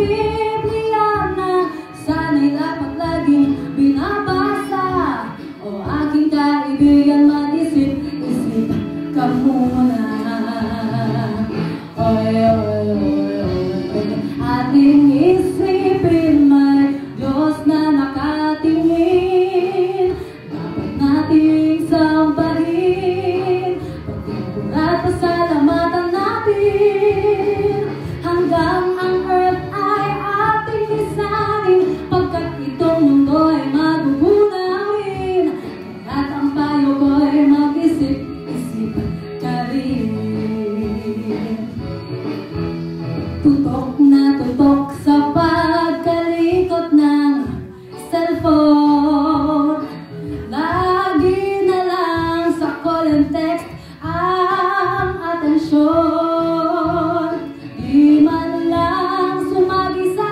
Biblia na sana'y dapat laging binabasa. O aking kaibigan, mag-isip-isip ka muna. Oy, oy, oy, oy, ating isipin may Diyos na nakatingin. Dapat nating sambahin, pagtipon at pasalamatan natin. Hanggang ang earth ay ating lisanin, pagkat itong mundo ay magugunawin. Kaya't ang payo ko ay mag-isip-isip ka rin. Tutok na tutok sa pagkalikot ng cellphone. Lagi na lang sa call and text ang atensyon. Di man lang sumagi sa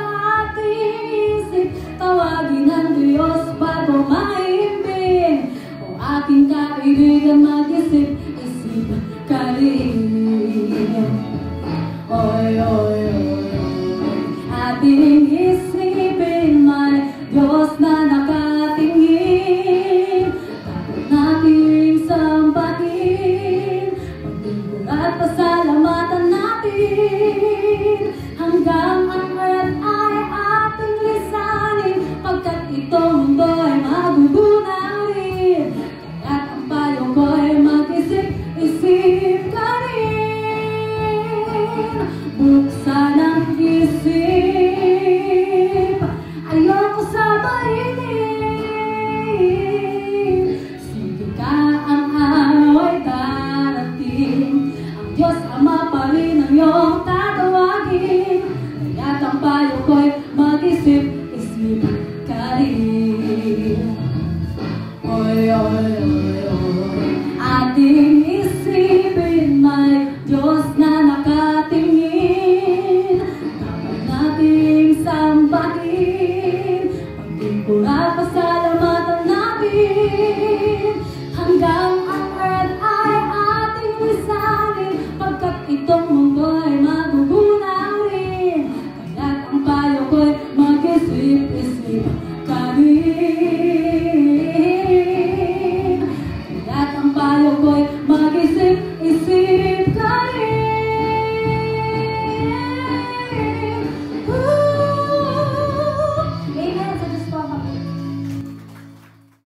ating isip, tawagin ang Diyos bago maimbing. O aking kaibigan, mag-isip-isip ka rin. Oy, oy, oy, ating isipin may Diyos na nakatingin. Dapat nating sambahin, pagtipon at pasalamatan natin. Hanggang ang earth ay ating lisanin, pagkat itong mundo ay magugunawin. Kaya't ang payo ko ay mag-isip-isip ka rin. Buksan ang isip, ayoko sabayin. Sige ka, ang araw ay darating, ang Diyos Ama pa rin ang iyong tatawagin. Kaya't ang payo ko'y mag-isip-isip ka rin. Oy, oy, oy.